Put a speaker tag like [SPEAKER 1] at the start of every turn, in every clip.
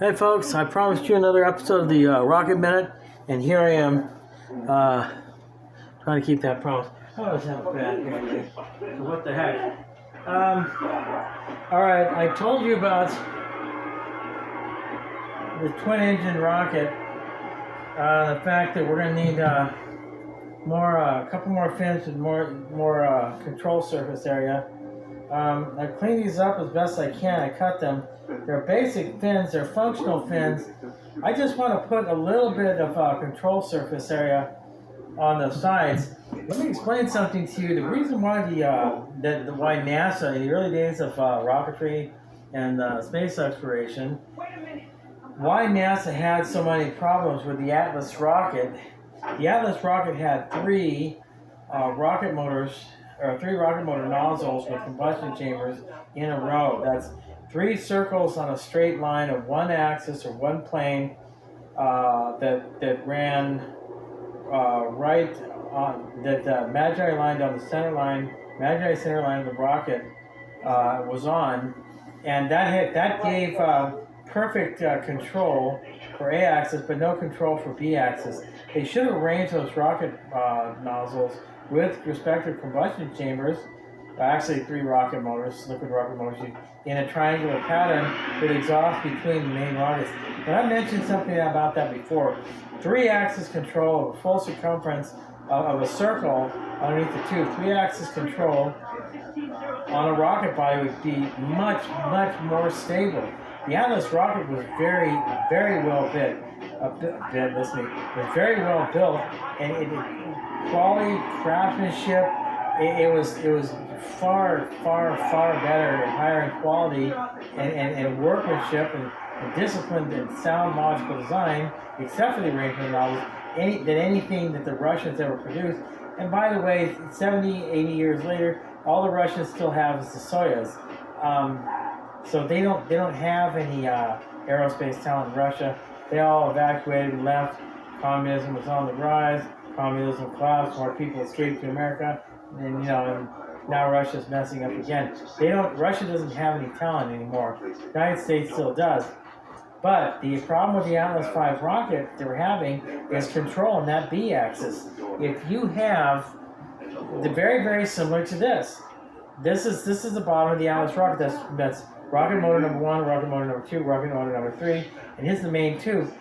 [SPEAKER 1] Hey folks, I promised you another episode of the Rocket Minute, and here I am, trying to keep that promise. I always have a bad day, so what the heck. Alright, I told you about the twin-engine rocket, the fact that we're going to need a couple more fins with more control surface area. I cleaned these up as best I can. I cut them. They're basic fins. They're functional fins. I just want to put a little bit of control surface area on the sides. Let me explain something to you. The reason why why NASA in the early days of rocketry and space exploration, why NASA had so many problems with the Atlas rocket. The Atlas rocket had three rocket motor nozzles with combustion chambers in a row. That's three circles on a straight line of one axis or one plane that ran right on that imaginary line down the center line, imaginary center line of the rocket was on, and that gave perfect control for A-axis, but no control for B-axis. They should have arranged those rocket nozzles with respective combustion chambers, actually three rocket motors, liquid rocket motors, in a triangular pattern with exhaust between the main rockets. But I mentioned something about that before. Three-axis control of a full circumference of a circle underneath the tube. Three-axis control on a rocket body would be much, much more stable. The Atlas rocket was very, very well built. Was very well built, and quality, craftsmanship. It was far better and higher in quality and workmanship and disciplined and sound logical design, except for the arrangement novels, than anything that the Russians ever produced. And by the way, 70, 80 years later, all the Russians still have is the Soyuz. So they don't have any aerospace talent in Russia. They all evacuated and left. Communism was on the rise. Communism collapsed. More people escaped to America, and now Russia's messing up again. Russia doesn't have any talent anymore. The United States still does. But the problem with the Atlas V rocket they're having is control on that B-axis. If you have very, very similar to this. This is the bottom of the Atlas rocket. That's rocket motor number 1, rocket motor number 2, rocket motor number 3, and here's the main tube.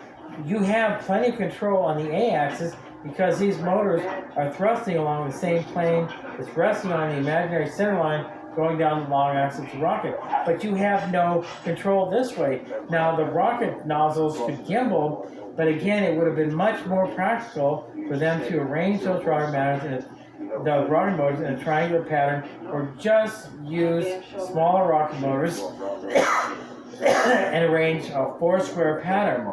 [SPEAKER 1] You have plenty of control on the A-axis because these motors are thrusting along the same plane. It's resting on the imaginary center line going down the long axis of the rocket. But you have no control this way. Now, the rocket nozzles could gimbal, but again, it would have been much more practical for them to arrange those rocket motors in a triangular pattern, or just use smaller rocket motors and arrange a four-square pattern.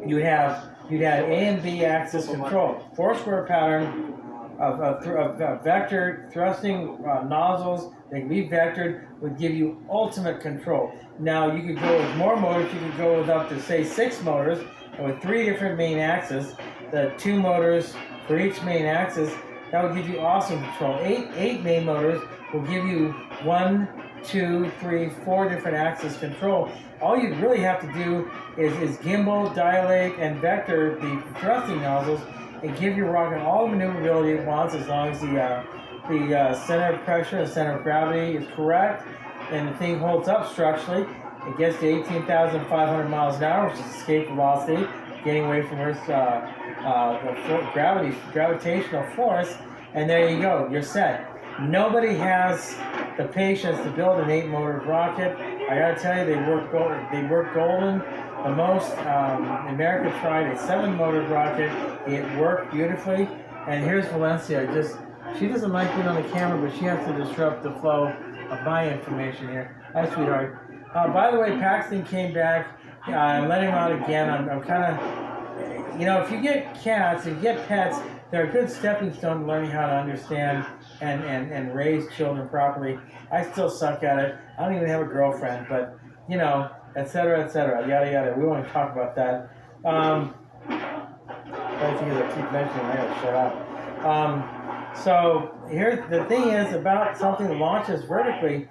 [SPEAKER 1] You'd have A and B axis control. Four-square pattern of vector thrusting nozzles. They can be vectored, would give you ultimate control. Now, you could go with more motors. You could go with up to, say, 6 motors, and with 3 different main axes, the 2 motors for each main axis. That would give you awesome control. 8 main motors will give you 1, 2, 3, 4 different axis control. All you really have to do is gimbal, dilate, and vector the thrusting nozzles and give your rocket all the maneuverability it wants, as long as the center of pressure and center of gravity is correct and the thing holds up structurally. It gets to 18,500 miles an hour, which is escape velocity, getting away from Earth's gravitational force, and there you go, you're set. Nobody has the patience to build an 8-motor rocket. I gotta tell you, they work golden. The most, America tried a 7-motor rocket. It worked beautifully. And here's Valencia. She doesn't like being on the camera, but she has to disrupt the flow of my information here. Hi, sweetheart. By the way, Paxton came back. I let him out again. I'm kind of, if you get cats, if you get pets, they're a good stepping stone to learning how to understand and raise children properly. I still suck at it. I don't even have a girlfriend, but, et cetera, yada, yada. We won't talk about that. I keep mentioning, I gotta shut up. So here's the thing is about something that launches vertically,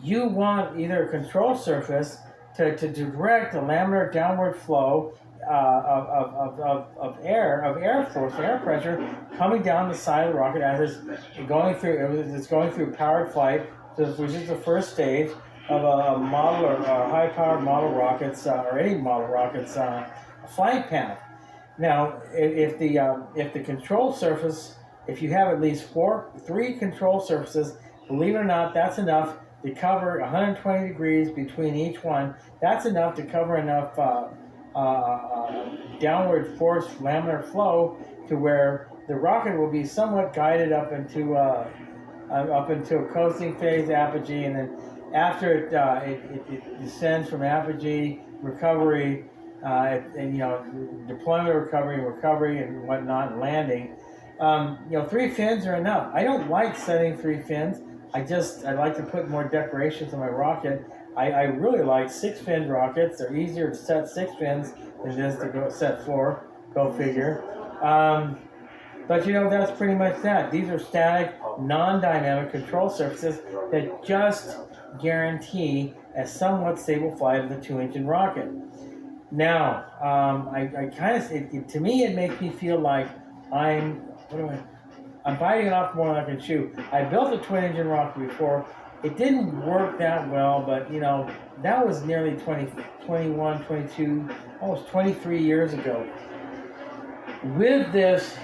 [SPEAKER 1] you want either a control surface to direct the laminar downward flow of air force, air pressure coming down the side of the rocket as it's going through powered flight, which is the first stage of a model or high-powered model rockets or any model rockets flight path. Now, if the control surface, if you have at least three control surfaces, believe it or not, that's enough to cover 120 degrees between each one. That's enough to cover enough downward force laminar flow to where the rocket will be somewhat guided up into a coasting phase, apogee, and then after it descends from apogee, recovery, and deployment, recovery, and whatnot, and landing. 3 fins are enough. I don't like setting 3 fins. I like to put more decorations on my rocket. I really like 6-fin rockets. They're easier to set 6 fins than it is to go set 4. Go figure. But that's pretty much that. These are static, non-dynamic control surfaces that just guarantee a somewhat stable flight of the 2-engine rocket. Now, to me, it makes me feel like I'm biting it off more than I can chew. I built a twin-engine rocket before. It didn't work that well, but that was nearly 21, 22, almost 23 years ago. With this,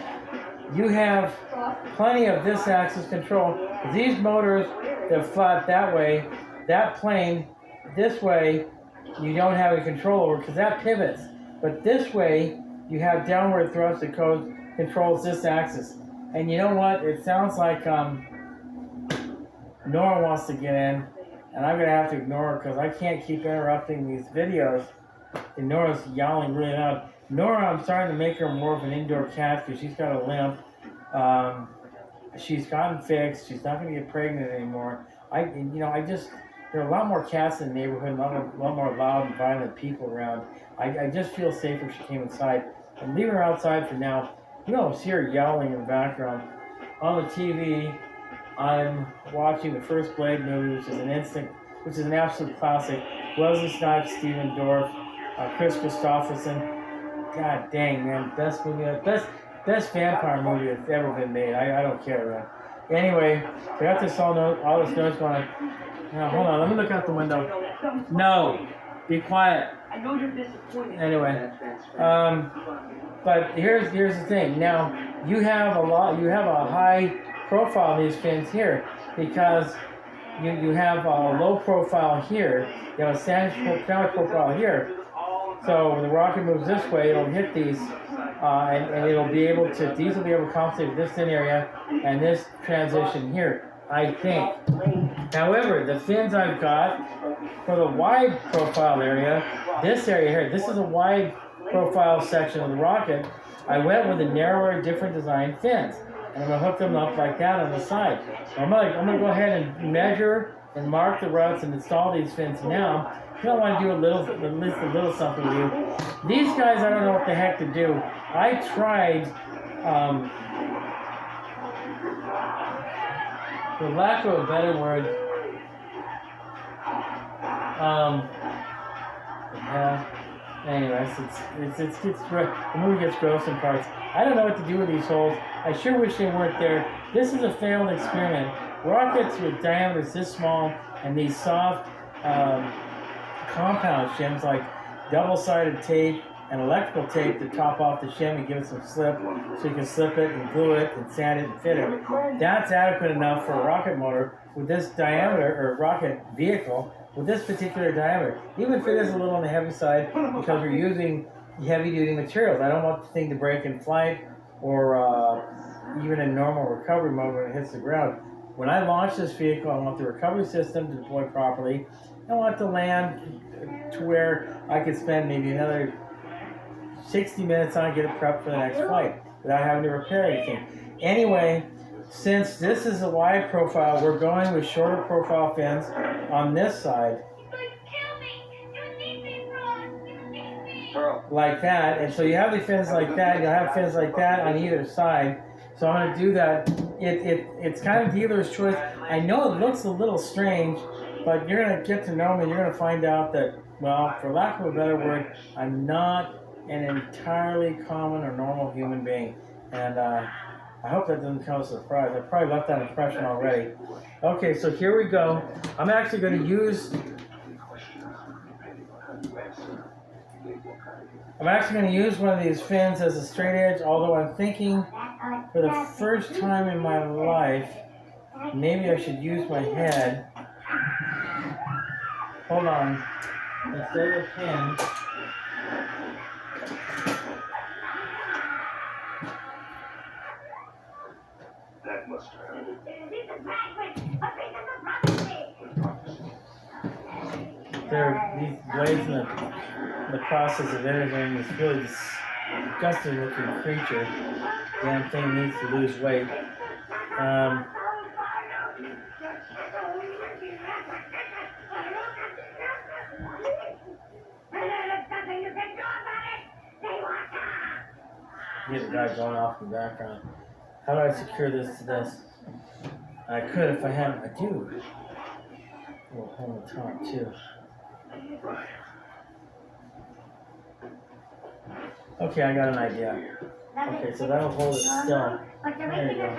[SPEAKER 1] you have plenty of this axis control. These motors, they're flat that way. That plane, this way, you don't have any control over because that pivots. But this way, you have downward thrust that controls this axis. And you know what? It sounds like Nora wants to get in, and I'm going to have to ignore her because I can't keep interrupting these videos. And Nora's yowling really loud. Nora, I'm starting to make her more of an indoor cat because she's got a limp. She's gotten fixed. She's not going to get pregnant anymore. There are a lot more cats in the neighborhood, a lot more loud and violent people around. I just feel safer if she came inside. I'm leaving her outside for now. See her yowling in the background. On the TV, I'm watching the first Blade movie, which is an absolute classic. Wesley Snipes, Stephen Dorff, Chris Christopherson. God dang, man, best best vampire movie that's ever been made. I don't care, man. Anyway, I got this all this noise going on. Now, hold on, let me look out the window. No, be quiet.
[SPEAKER 2] I know you're disappointed.
[SPEAKER 1] Anyway, but here's the thing. Now you have a high profile in these fins here because you have a low profile here. You have a standard profile here. So when the rocket moves this way, it'll hit these, and it'll be able to. These will be able to compensate this thin area and this transition here, I think. However, the fins I've got for the wide profile area, this area here, this is a wide profile section of the rocket. I went with a narrower, different design fins, and I'm gonna hook them up like that on the side. I'm gonna go ahead and measure and mark the routes and install these fins now. I don't want to do at least a little something with you. These guys, I don't know what the heck to do. I tried, for lack of a better word, anyways, the movie gets gross in parts. I don't know what to do with these holes. I sure wish they weren't there. This is a failed experiment. Rockets with diameters this small and these soft compound shims like double-sided tape and electrical tape to top off the shim and give it some slip so you can slip it and glue it and sand it and fit it. That's adequate enough for a rocket motor with this diameter, or rocket vehicle with this particular diameter. Even if it is a little on the heavy side because we're using heavy-duty materials. I don't want the thing to break in flight or even in normal recovery mode when it hits the ground. When I launch this vehicle, I want the recovery system to deploy properly. I want it to land to where I could spend maybe another 60 minutes on it, get it prepped for the next flight without having to repair anything. Anyway, since this is a wide profile, we're going with shorter profile fins on this side. Like that, and so you have the fins like that, you'll have fins like that on either side. So I'm going to do that. It's kind of dealer's choice. I know it looks a little strange, but you're going to get to know me, you're going to find out that well, for lack of a better word, I'm not an entirely common or normal human being. And I hope that doesn't come as a surprise. I probably left that impression already. Okay, so here we go. I'm actually going to use one of these fins as a straight edge, although I'm thinking for the first time in my life, maybe I should use my head. Hold on. Instead of the pin.
[SPEAKER 2] That must hurt.
[SPEAKER 1] These blades in the process of entering this really disgusting looking creature. Damn thing needs to lose weight. Get a guy going off in the background. How do I secure this to this? I could if I had. I do. We'll hold the top too. Okay, I got an idea. Okay, so that'll hold it still. There you go.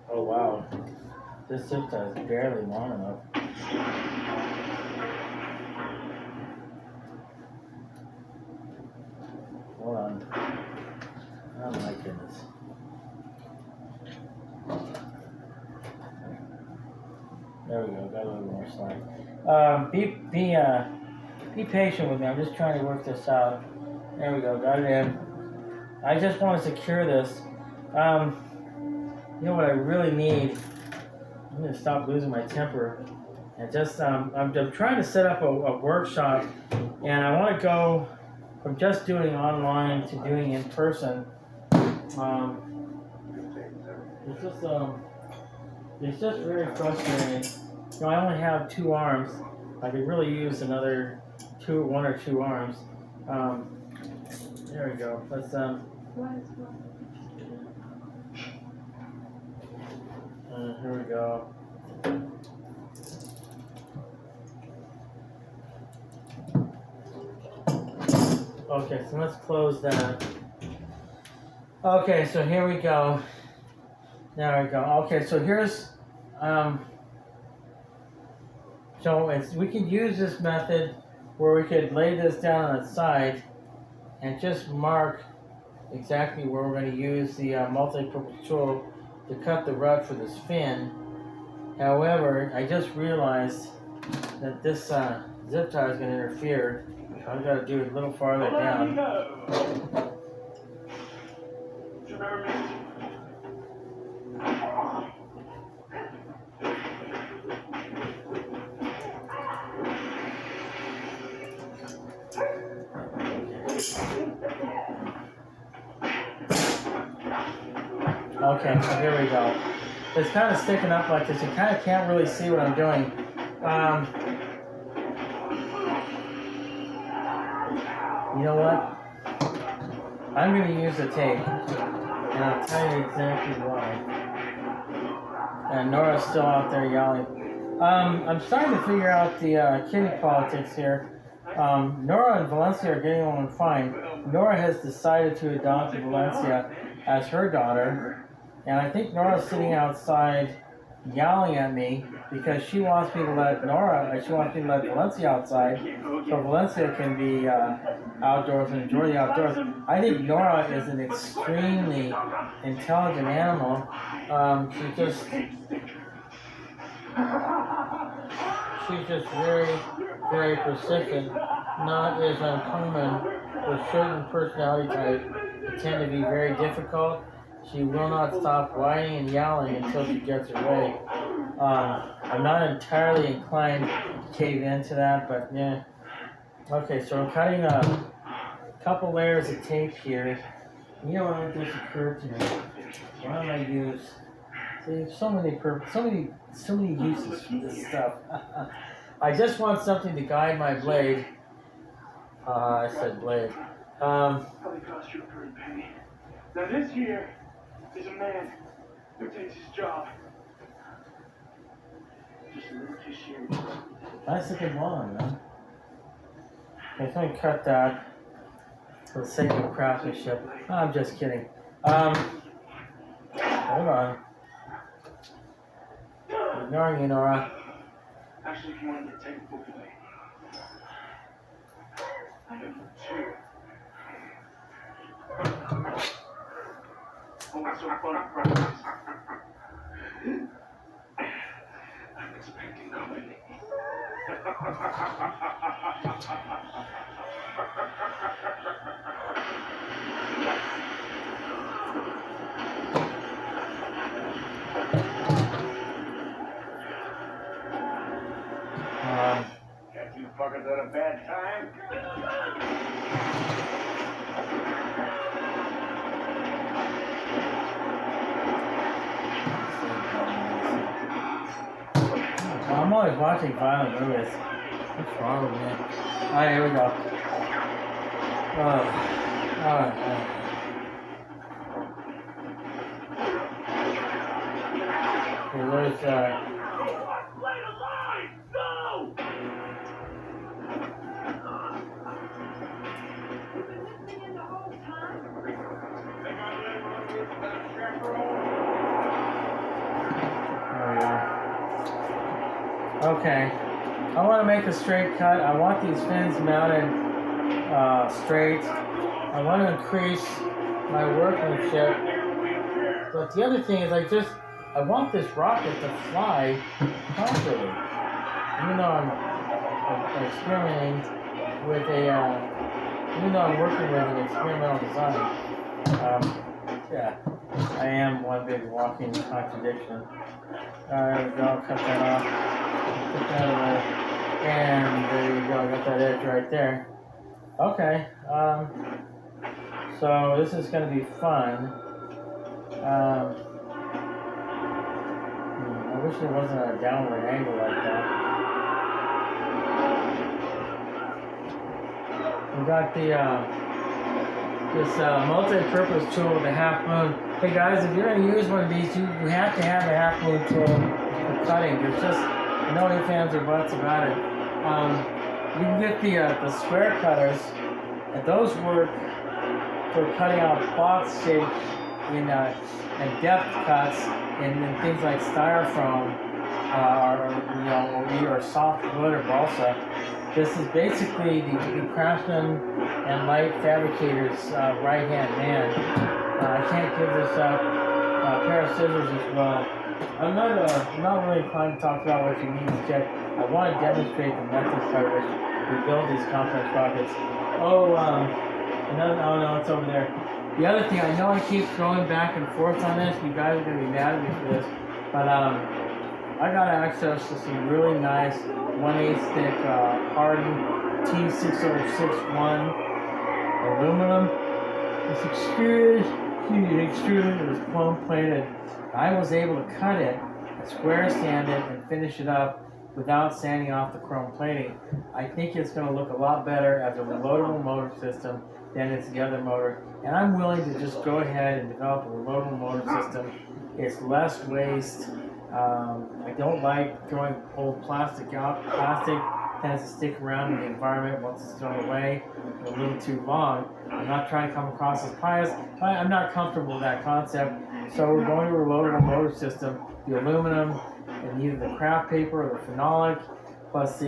[SPEAKER 1] Oh wow, this zip tie is barely long enough. Hold on. Oh my goodness. There we go, got a little more slack. Be patient with me, I'm just trying to work this out. There we go, got it in. I just want to secure this. You know what I really need? I'm going to stop losing my temper. And just, I'm trying to set up a workshop, and I want to go from just doing online to doing in person. It's just very frustrating. You know, I only have 2 arms. I could really use another 1 or 2 arms. There we go. Let's here we go. Okay, so let's close that. Okay, so here we go. There we go. Okay, so here's so we could use this method where we could lay this down on its side and just mark exactly where we're going to use the multi-purpose tool to cut the rut for this fin. However, I just realized that this zip tie is going to interfere. So I've got to do it a little farther down. Okay, so here we go. It's kind of sticking up like this. You kind of can't really see what I'm doing. You know what? I'm going to use the tape, and I'll tell you exactly why. And Nora's still out there yelling. I'm starting to figure out the kitty politics here. Nora and Valencia are getting along fine. Nora has decided to adopt Valencia as her daughter. And I think Nora's sitting outside yelling at me because she wants me to let Valencia outside so Valencia can be outdoors and enjoy the outdoors. I think Nora is an extremely intelligent animal. She's just very, very persistent, not as uncommon with certain personality types that tend to be very difficult. She will not stop whining and yelling until she gets her way. I'm not entirely inclined to cave into that, but yeah. Okay, so I'm cutting couple layers of tape here. You know what just occurred to me? Why don't I use? See, so many uses for this stuff. I just want something to guide my blade. I said blade.
[SPEAKER 2] Probably cost you a pretty penny. Now this here is a man who takes his job. Just a little too serious.
[SPEAKER 1] That's a good one, man. Okay, so I'm gonna cut that for the sake of craftsmanship. No, I'm just kidding. Hold on. Ignoring you, Nora.
[SPEAKER 2] Actually, if you wanted to take a book away, I have two. Oh, what's so fun and practice? I'm expecting company. Got you fuckers at a bad time?
[SPEAKER 1] I'm always watching violent movies. What's wrong with me? Alright, here we go. There's okay. I want to make a straight cut. I want these fins mounted straight. I want to increase my workmanship. But the other thing is I want this rocket to fly properly. Even though I'm experimenting with even though I'm working with an experimental design. Yeah, I am one big walking contradiction. There we go, cut that off. Put that away. And there you go, I got that edge right there. Okay, so this is going to be fun. I wish there wasn't a downward angle like that. We got the this multi-purpose tool with the half moon. Hey guys, if you're going to use one of these, you have to have a half moon tool for cutting. There's just no ifs, ands, or buts about it. You can get the square cutters, and those work for cutting out box shapes and depth cuts in things like styrofoam or soft wood or balsa. This is basically the craftsman and light fabricator's right-hand man. I can't give this up. A pair of scissors as well. I'm not really inclined to talk about what you need to check. I want to demonstrate the methods by which we build these complex rockets. Oh no, it's over there. The other thing, I know I keep throwing back and forth on this. You guys are going to be mad at me for this, but I got access to some really nice 1/8 thick hardened T6061 aluminum. It's extruded. It was chrome plated. I was able to cut it, square sand it, and finish it up without sanding off the chrome plating. I think it's going to look a lot better as a reloadable motor system than it's the other motor. And I'm willing to just go ahead and develop a reloadable motor system. It's less waste. I don't like throwing old plastic out. Plastic tends to stick around in the environment once it's thrown away a little too long. I'm not trying to come across as pious. I'm not comfortable with that concept. So we're going to a reloadable motor system. The aluminum and either the craft paper or the phenolic, plus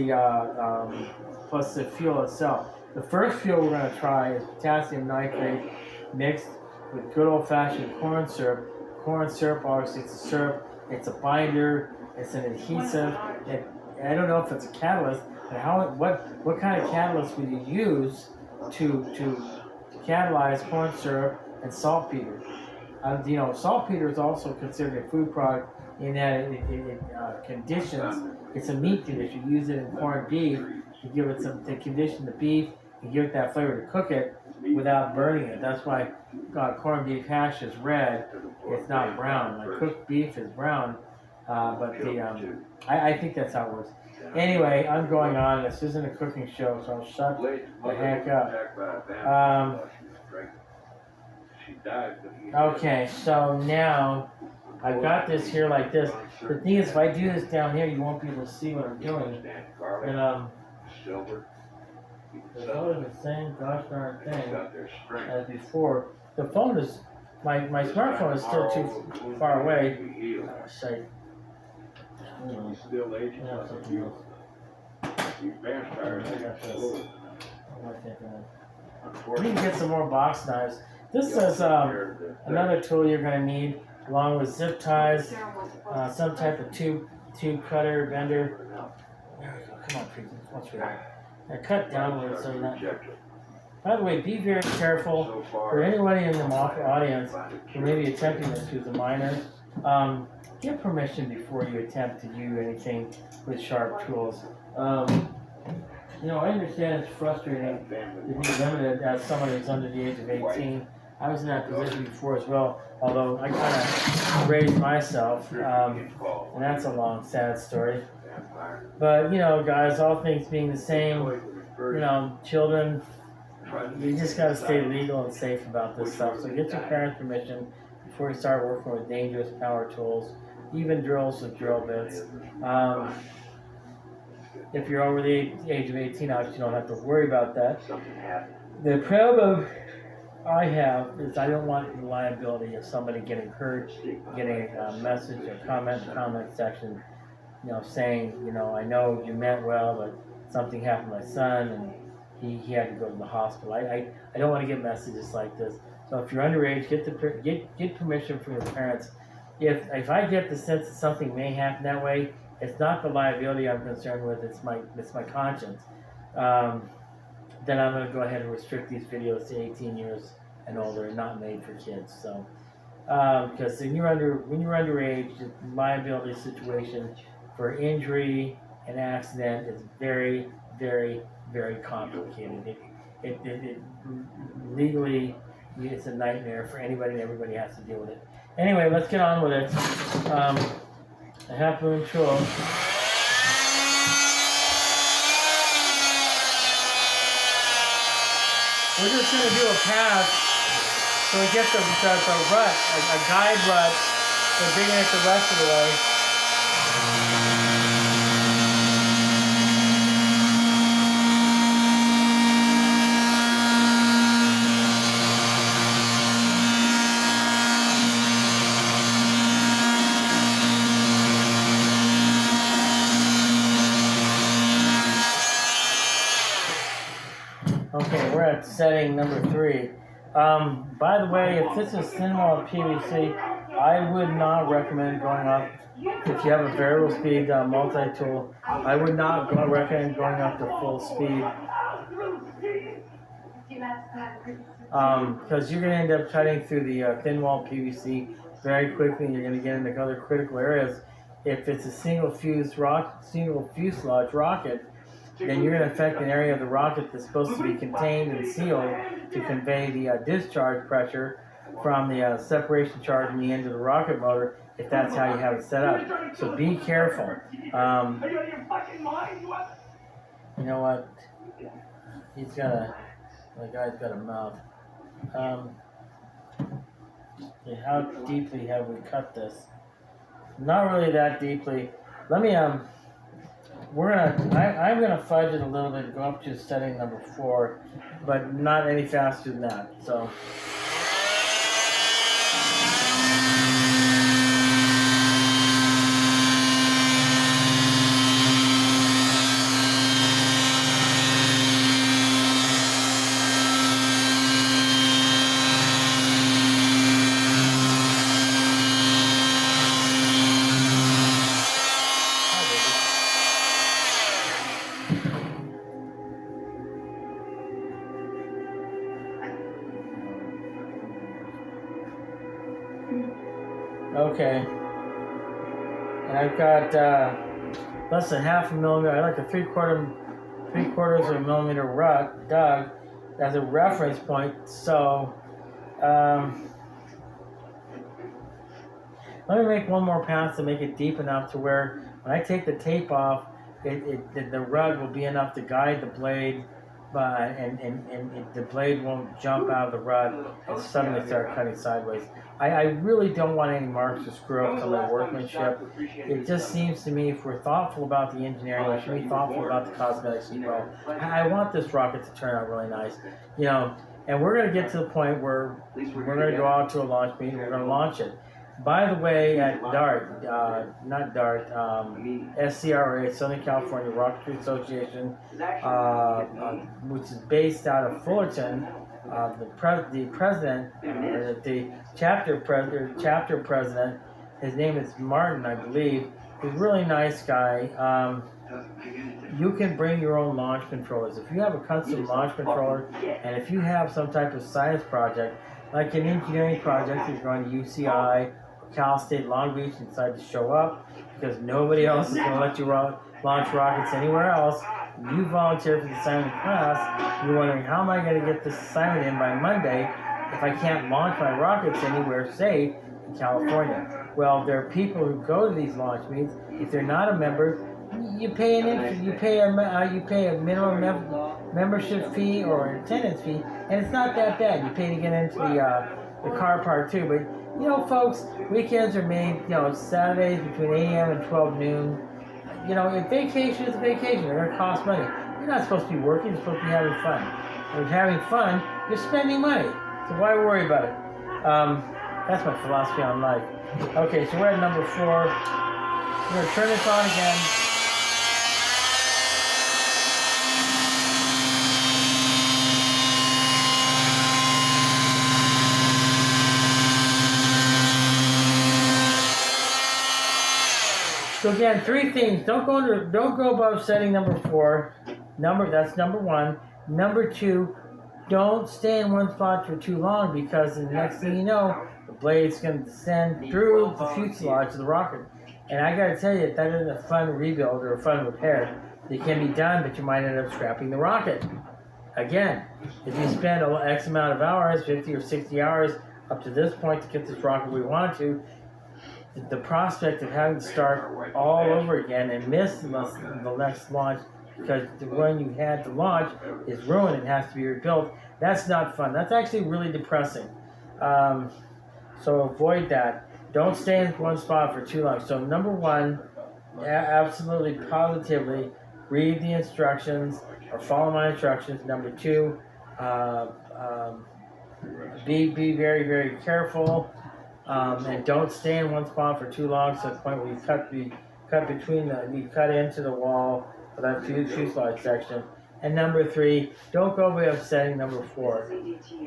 [SPEAKER 1] the fuel itself. The first fuel we're going to try is potassium nitrate mixed with good old-fashioned corn syrup. Corn syrup, obviously, it's a syrup. It's a binder. It's an adhesive. I don't know if it's a catalyst, but what kind of catalyst would you use to catalyze corn syrup and saltpeter? Saltpeter is also considered a food product in that it conditions. It's a meat condition. You use it in corned beef to give it to condition the beef and give it that flavor to cook it. without burning it. That's why corned beef hash is red. It's not brown. Like cooked beef is brown, but I think that's how it works. Anyway, I'm going on. This isn't a cooking show, so I'll shut the heck up. Okay, so now I've got this here like this. The thing is, if I do this down here, you won't be able to see what I'm doing. And it's always the same gosh darn thing as before. The phone is, my smartphone is still too far away. Say, we need to get some more box knives. This is another tool you're going to need, along with zip ties, some type of tube cutter, bender. There we go. Come on, please. What's right? Now cut downward so that. By the way, be very careful. For anybody in the audience who may be attempting this who's a minor, get permission before you attempt to do anything with sharp tools. You know, I understand it's frustrating to be limited as someone who's under the age of 18. I was in that position before as well, although I kind of raised myself, and that's a long, sad story. But, you know, guys, all things being the same, you know, children, you just got to stay legal and safe about this stuff. So get your parents' permission before you start working with dangerous power tools, even drills with drill bits. If you're over the age of 18, obviously you don't have to worry about that. The problem I have is I don't want the liability of somebody getting hurt, getting a message or comment in the comment section, you know, saying, you know, I know you meant well, but something happened to my son and he had to go to the hospital. I don't want to get messages like this. So if you're underage, get permission from your parents. If I get the sense that something may happen that way, it's not the liability I'm concerned with. It's my conscience. Then I'm going to go ahead and restrict these videos to 18 years and older, not made for kids. So because when you're underage, the liability situation for injury and accident is very, very, very complicated. It legally, it's a nightmare for anybody, and everybody has to deal with it. Anyway, let's get on with it. A half moon tool. We're just going to do a pass so we get the rut, a guide rut, for digging it the rest of the way. Okay, we're at setting number 3. By the way, if this is thin-wall PVC, I would not recommend going up. If you have a variable speed multi-tool, I would not recommend going up to full speed. Because you're going to end up cutting through the thin-wall PVC very quickly, and you're going to get into other critical areas. If it's a single fuselage rocket, then you're going to affect an area of the rocket that's supposed to be contained and sealed to convey the discharge pressure from the separation charge in the end of the rocket motor, if that's how you have it set up. So be careful. You know what? The guy's got a mouth. Okay, how deeply have we cut this? Not really that deeply. Let me, I'm gonna fudge it a little bit, go up to setting number 4, but not any faster than that. So. Okay, and I've got less than half a millimeter. I like a three quarters of a millimeter rut dug, as a reference point. So let me make one more pass to make it deep enough to where when I take the tape off, the rud will be enough to guide the blade, and the blade won't jump out of the rud and suddenly start cutting sideways. I really don't want any marks to screw up some of my workmanship. It just seems to me if we're thoughtful about the engineering, we should be thoughtful about the cosmetics as well. I want this rocket to turn out really nice, you know, and we're going to get to the point where we're going to go out to a launch meeting, we're going to launch it. By the way, at DART, SCRA, Southern California Rocketry Association, which is based out of Fullerton, the president, the chapter president, his name is Martin, I believe. He's a really nice guy. You can bring your own launch controllers. If you have a custom launch controller, and if you have some type of science project, like an engineering project, you're going to UCI, Cal State Long Beach, and decide to show up because nobody else is going to let you launch rockets anywhere else. You volunteer for the assignment class. You're wondering, how am I going to get this assignment in by Monday if I can't launch my rockets anywhere safe in California? Well, there are people who go to these launch meets. If they're not a member, you pay a minimum membership fee or an attendance fee, and it's not that bad. You pay to get into the car park too. But you know, folks, weekends are made. You know, Saturdays between 8 a.m. and 12 noon. You know, if vacation is a vacation, they're going to cost money. You're not supposed to be working. You're supposed to be having fun. And if you're having fun, you're spending money. So why worry about it? That's my philosophy on life. Okay, so we're at number 4. We're going to turn this on again. So again, 3 things. Don't go above setting number 4. That's number 1. Number 2, don't stay in one spot for too long because the next thing you know, the blade's going to descend through the fuselage of the rocket. And I got to tell you, that isn't a fun rebuild or a fun repair. It can be done, but you might end up scrapping the rocket. Again, if you spend X amount of hours, 50 or 60 hours up to this point to get this rocket where we want to, the prospect of having to start all over again and miss the next launch because the one you had to launch is ruined and has to be rebuilt, that's not fun. That's actually really depressing. So avoid that. Don't stay in one spot for too long. So number 1, absolutely positively read the instructions or follow my instructions. Number 2, be very, very careful. And don't stay in one spot for too long to the point where you cut into the wall for that fuselage section. And number 3, don't go by upsetting number 4.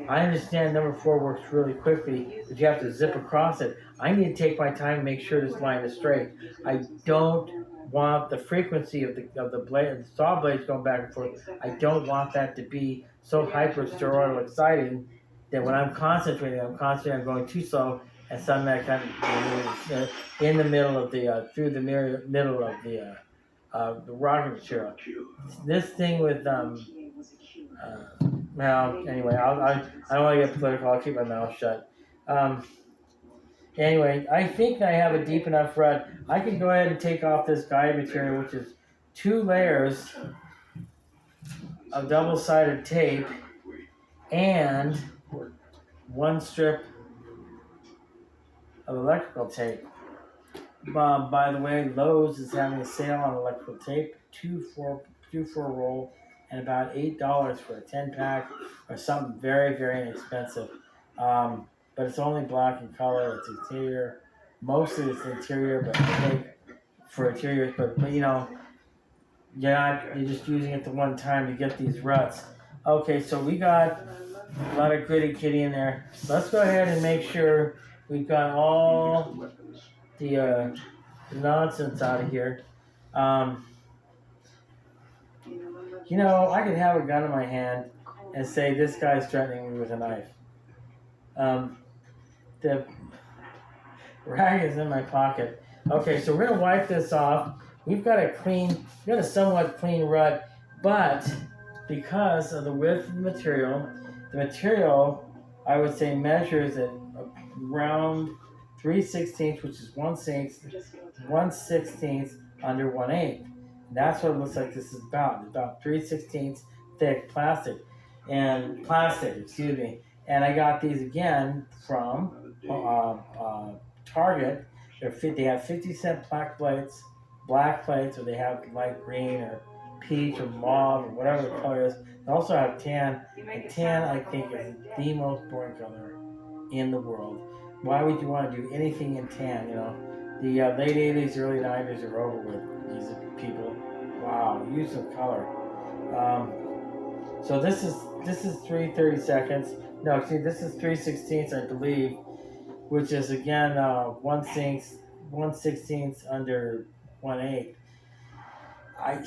[SPEAKER 1] I understand number 4 works really quickly, but you have to zip across it. I need to take my time and make sure this line is straight. I don't want the frequency of the blade, the saw blades going back and forth. I don't want that to be so hyper-steroidal exciting that when I'm concentrating on going too slow, and suddenly I kind of in the middle of through the middle of the rocket material. This thing with well, anyway, I don't want to get political. I'll keep my mouth shut. Anyway, I think I have a deep enough rut. I can go ahead and take off this guide material, which is 2 layers of double-sided tape and 1 strip of electrical tape. By the way, Lowe's is having a sale on electrical tape, 2 for a roll, and about $8 for a 10-pack or something very, very inexpensive. But it's only black in color. It's interior. Mostly it's interior, but I think for interiors. But you know, you're just using it the one time to get these ruts. Okay, so we got a lot of gritty kitty in there. Let's go ahead and make sure we've got all the nonsense out of here. You know, I could have a gun in my hand and say this guy's threatening me with a knife. The rag is in my pocket. Okay, so we're gonna wipe this off. We've got a somewhat clean rut, but because of the width of the material. The material, I would say, measures at around 3/16, which is 1/16 under 1/8. That's what it looks like this is about. It's about 3/16 thick plastic, excuse me. And I got these again from Target. They have 50-cent black plates, or they have light green or peach or mauve or whatever the color is. They also have tan. And tan, I think, is the most boring color in the world. Why would you want to do anything in tan? You know, the late 80s, early 90s are over with. These people, wow, use of color. So this is 3/30 seconds. No, see, this is 3/16, I believe, which is again 1/16 under 1/8. I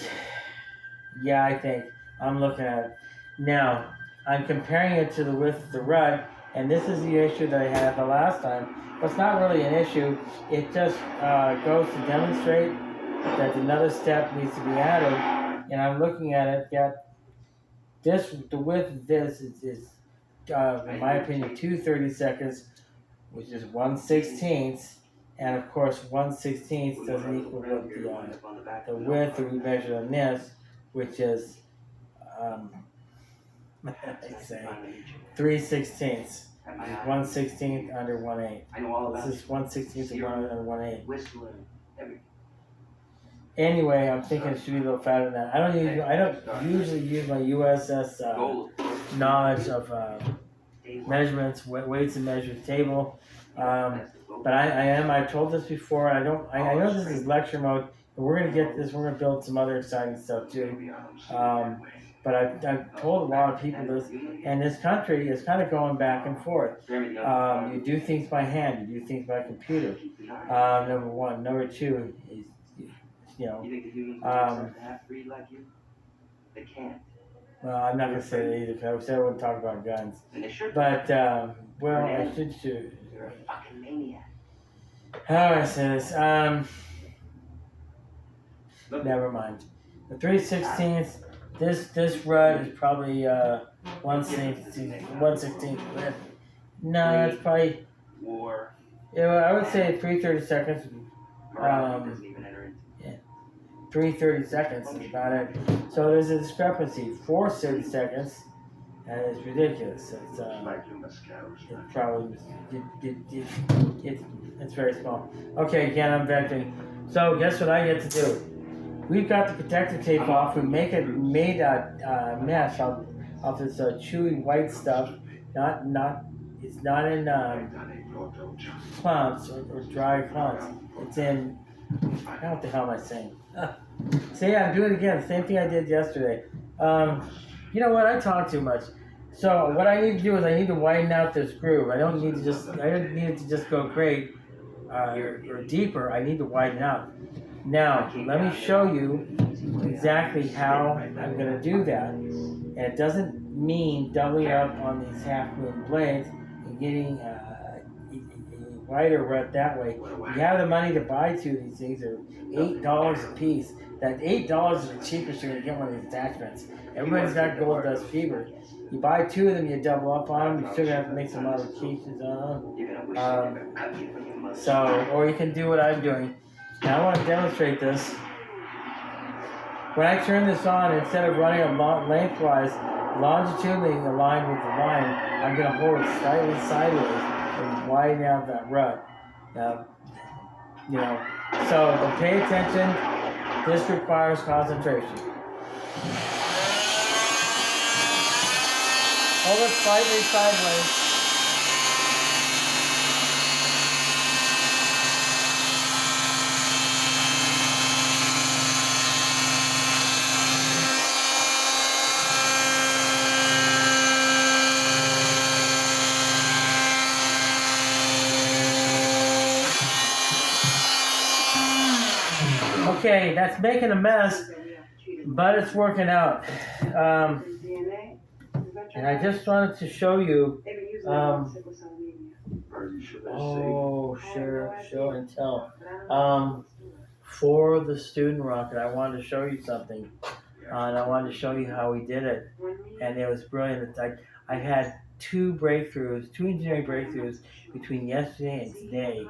[SPEAKER 1] think I'm looking at it now. I'm comparing it to the width of the rut, and this is the issue that I had the last time. But it's not really an issue. It just goes to demonstrate that another step needs to be added. And I'm looking at it. The width of this is in my opinion, 2/30 seconds, which is 1/16. And of course, 1/16 doesn't equal what the width that we measured on this, which is I'd say 3/16. 1/16 under 1/8. This is 1/16 under 1/8. Anyway, I'm thinking it should be a little fatter than that. I don't usually use my USS knowledge of measurements, weights and measures table. But I've told this before. I know this is lecture mode, but we're gonna get this. We're gonna build some other exciting stuff too. But I've told a lot of people this, and this country is kind of going back and forth. You do things by hand. You do things by computer. Number one. Number two is, well, I'm not going to say that either, because I said I wouldn't talk about guns. But, well, I should shoot. How do I say this? Never mind. The 3/16, this rut is probably 1/16. No, it's probably, I would say 3/30 seconds. 3/30 seconds is about it. So there's a discrepancy. 4/30 seconds, and it's ridiculous. It's probably it's very small. Okay, again, I'm venting. So guess what I get to do? We've got the protective tape off. We made a mesh of this chewy white stuff. It's not in clumps or dry clumps. It's in. What the hell am I saying? See, I'm doing it again. Same thing I did yesterday. You know what? I talk too much. So what I need to do is I need to widen out this groove. I don't need it to just go great or deeper. I need to widen out. Now, let me show you exactly how I'm going to do that. And it doesn't mean doubling up on these half-moon blades and getting wider rut that way. If you have the money to buy two of these things, they're $8 a piece. That $8 is the cheapest you're going to get one of these attachments. Everybody's got gold dust fever. You buy two of them, you double up on them, you're still going to have to make some modifications on them. Or you can do what I'm doing. Now I want to demonstrate this. When I turn this on, instead of running it lengthwise, longitudinally aligned with the line, I'm going to hold it slightly sideways and widen out that rut. Now, so pay attention. This requires concentration. Hold it slightly sideways. Okay, that's making a mess, but it's working out. And I just wanted to show you, show and tell. For the student rocket, I wanted to show you something. and I wanted to show you how we did it, and it was brilliant. It's like I had two engineering breakthroughs between yesterday and today,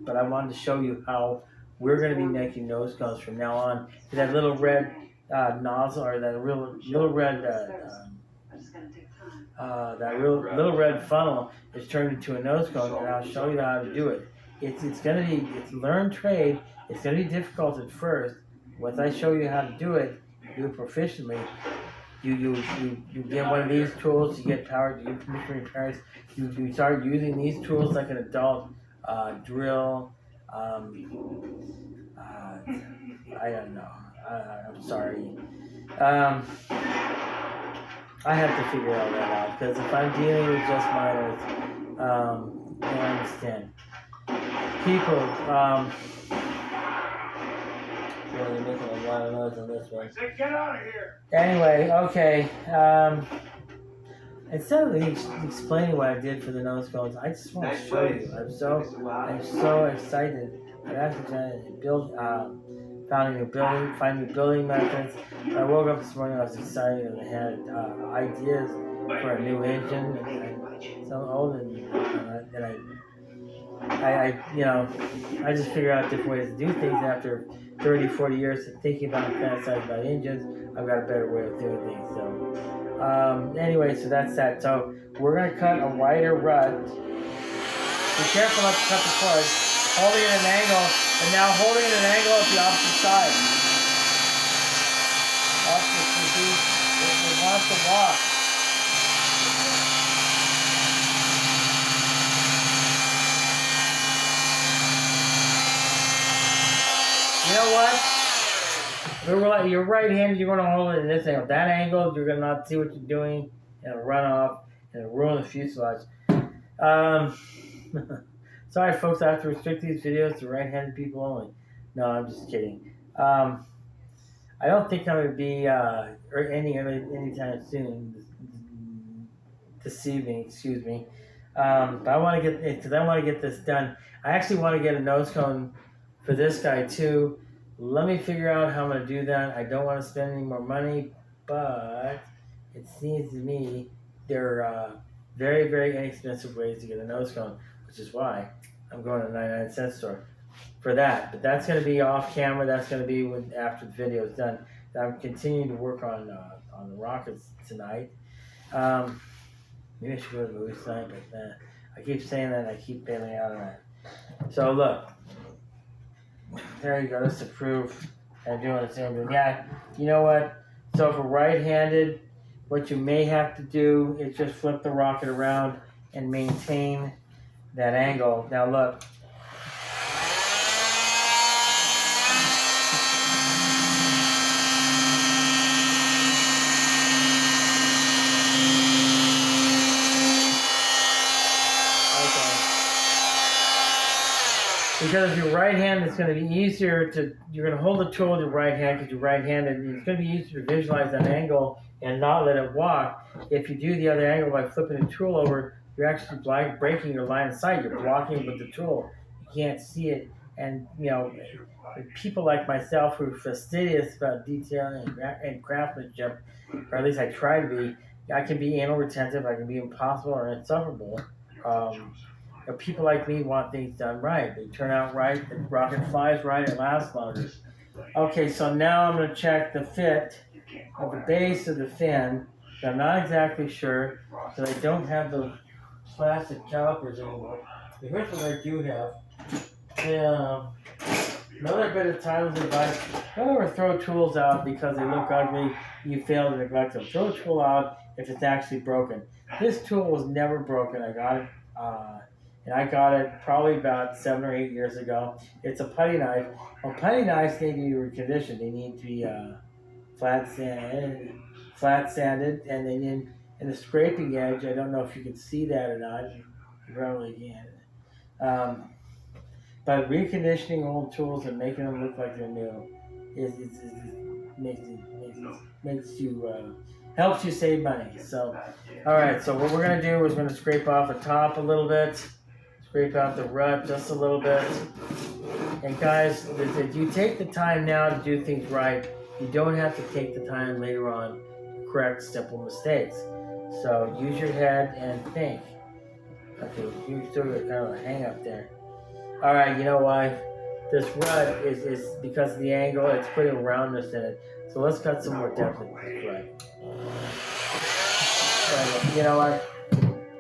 [SPEAKER 1] but I wanted to show you how we're going to be making nose cones from now on. That little red nozzle, or that little red little red funnel is turned into a nose cone, and I'll show you how to do it. It's learned trade. It's gonna be difficult at first. Once I show you how to do it proficiently, you get one of these tools. You get power. You commission repairs. You start using these tools like an adult. Drill. I don't know. I'm sorry. I have to figure all that out, because if I'm dealing with just minors, I understand. People, really making a lot of noise on this one.
[SPEAKER 2] Say, get out of here.
[SPEAKER 1] Anyway, okay. Instead of explaining what I did for the nose cones, I just want to show you. I'm so excited. I'm actually trying to build, find new building methods. When I woke up this morning, I was excited, and I had ideas for a new engine, and so old, and I just figured out different ways to do things. After 30, 40 years of thinking about and fantasizing about engines, I've got a better way of doing things. So, anyway, so that's that. So we're gonna cut a wider rut. Be careful not to cut the cord. Holding it at an angle, and now holding it at an angle at the opposite side. It wants to walk. You know what? You're right-handed, you're going to hold it in this angle. That angle, you're going to not see what you're doing, and it'll run off, and it'll ruin the fuselage. Sorry, folks, I have to restrict these videos to right-handed people only. No, I'm just kidding. I don't think I'm going to be anytime soon this evening, excuse me. But I want to get this done. I actually want to get a nose cone for this guy too. Let me figure out how I'm going to do that. I don't want to spend any more money, but it seems to me there are very, very inexpensive ways to get a nose cone, which is why I'm going to a 99-cent store for that. But that's going to be off camera. That's going to be after the video is done. I'm continuing to work on the rockets tonight. Maybe I should go to the movie tonight, but I keep saying that and I keep bailing out on that. So look, there you go. That's to prove I'm doing the same thing. Yeah, you know what? So for right-handed, what you may have to do is just flip the rocket around and maintain that angle. Now look. Because if you're right-handed, it's going to be easier you're going to hold the tool with your right hand because you're right-handed. It's going to be easier to visualize that angle and not let it walk. If you do the other angle by flipping the tool over, you're actually breaking your line of sight. You're blocking it with the tool. You can't see it. And, people like myself who are fastidious about detailing and craftsmanship, or at least I try to be, I can be anal retentive, I can be impossible or insufferable. People like me want things done right. They turn out right, the rocket flies right, it lasts longer. Okay, so now I'm going to check the fit of the base of the fin. I'm not exactly sure, because I don't have the plastic calipers anymore. But here's what I do have. Another bit of timeless advice: don't ever throw tools out because they look ugly. You fail to neglect them. Throw a tool out if it's actually broken. This tool was never broken. I got it. And I got it probably about 7 or 8 years ago. It's a putty knife. Well, putty knives need to be reconditioned. They need to be flat sanded, and they need, and the scraping edge, I don't know if you can see that or not. You probably can. But reconditioning old tools and making them look like they're new helps you save money. So, all right. So what we're gonna do is we're gonna scrape off the top a little bit. Scrape out the rut just a little bit. And guys, if you take the time now to do things right, you don't have to take the time later on to correct simple mistakes. So use your head and think. Okay, you still got kind of a hang up there. All right, you know why? This rut is because of the angle, it's putting roundness in it. So let's cut some more depth into this rut. You know what?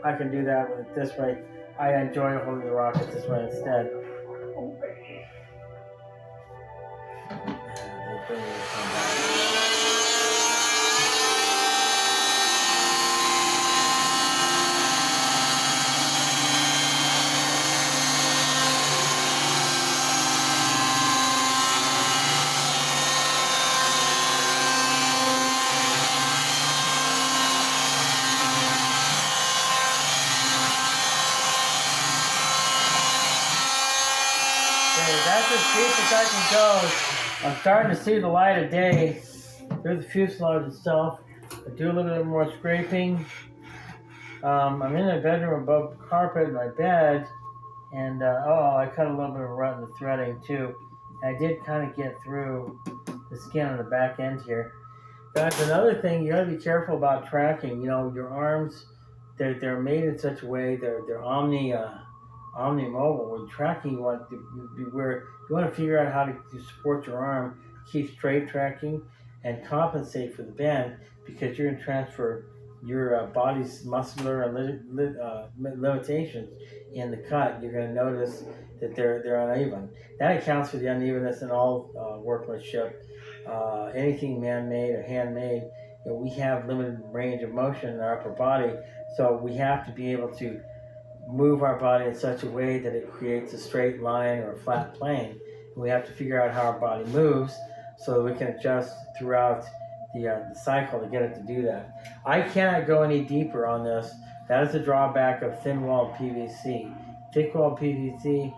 [SPEAKER 1] I can do that with it this way. I enjoy holding the rocket this way instead. That's as deep as I can go. I'm starting to see the light of day through the fuselage itself. I do a little bit more scraping. I'm in the bedroom above the carpet in my bed, and I cut a little bit of a rut in the threading too. And I did kind of get through the skin on the back end here. Guys, another thing, you gotta be careful about tracking. You know, your arms, they're made in such a way, they're omni-mobile. When tracking, you want to be where you want to figure out how to support your arm, keep straight tracking, and compensate for the bend, because you're going to transfer your body's muscular limitations in the cut. You're going to notice that they're uneven. That accounts for the unevenness in all workmanship. Anything man-made or handmade, you know, we have limited range of motion in our upper body, so we have to be able to move our body in such a way that it creates a straight line or a flat plane. And we have to figure out how our body moves so that we can adjust throughout the cycle to get it to do that. I cannot go any deeper on this. That is the drawback of thin-walled PVC. Thick-walled PVC,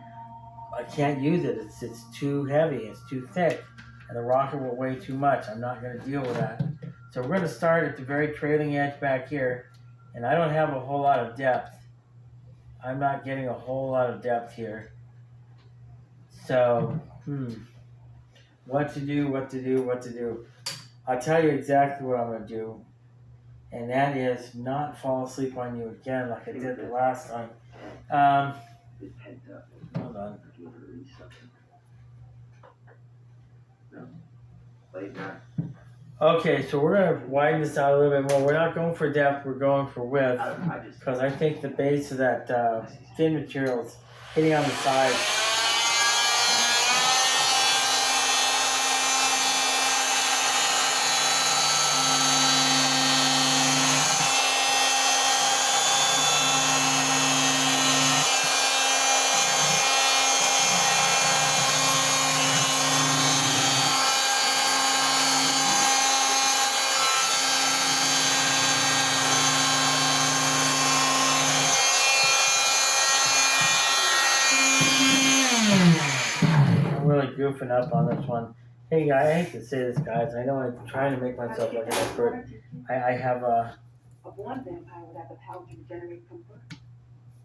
[SPEAKER 1] I can't use it. It's too heavy. It's too thick. And the rocket will weigh too much. I'm not going to deal with that. So we're going to start at the very trailing edge back here. And I don't have a whole lot of depth. I'm not getting a whole lot of depth here. So, what to do. I'll tell you exactly what I'm going to do. And that is not fall asleep on you again like I did the last time. Hold on. Okay, so we're going to widen this out a little bit more. We're not going for depth, we're going for width. Because I think the base of that thin material is hitting on the sides. Really goofing up on this one. Hey, I hate to say this, guys. I know I'm trying to make myself look an expert. I have a.
[SPEAKER 3] Of one vampire would have the power to regenerate from birth.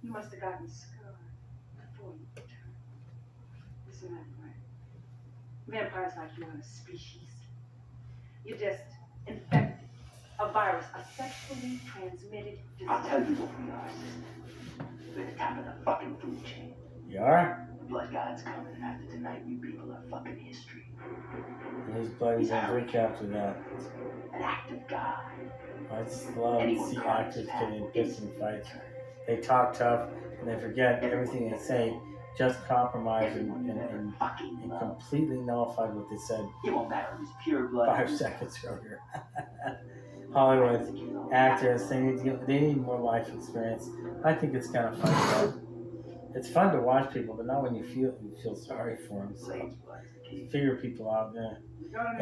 [SPEAKER 3] You must have gotten scarred before you returned. Isn't that right? Vampires like you aren't a species. You're just infected. A virus, a sexually transmitted disease.
[SPEAKER 2] I'll tell you what we are, sister. We're the top of the fucking food chain.
[SPEAKER 1] You are?
[SPEAKER 2] Blood God's coming, and after tonight, you people are fucking history.
[SPEAKER 1] His blood is going to drink after that.
[SPEAKER 2] An act of God.
[SPEAKER 1] I just love to see actors getting pissed in fights. They talk tough, and they forget everything they say, just compromise and completely nullify what they said
[SPEAKER 2] It won't matter who's pure blood.
[SPEAKER 1] 5 seconds earlier. Hollywood actors, they need more life experience. I think it's kind of fun though. It's fun to watch people, but not when you feel sorry for them. So you figure people out there.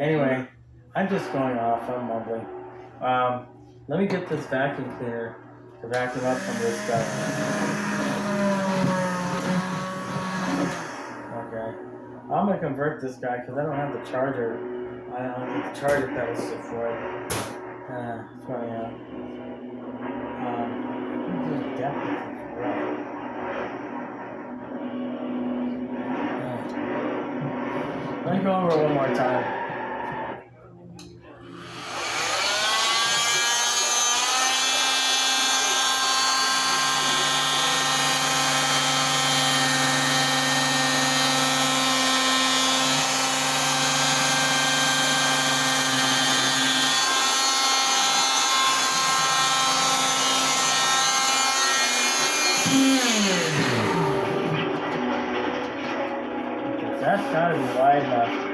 [SPEAKER 1] Anyway, I'm just going off. I'm mumbling. Let me get this vacuum cleaner to vacuum up some of this stuff. Okay. I'm going to convert this guy because I don't have the charger. I don't have the charger pedals for it. It's running out. Let me go over it one more time. That's gotta be wide enough.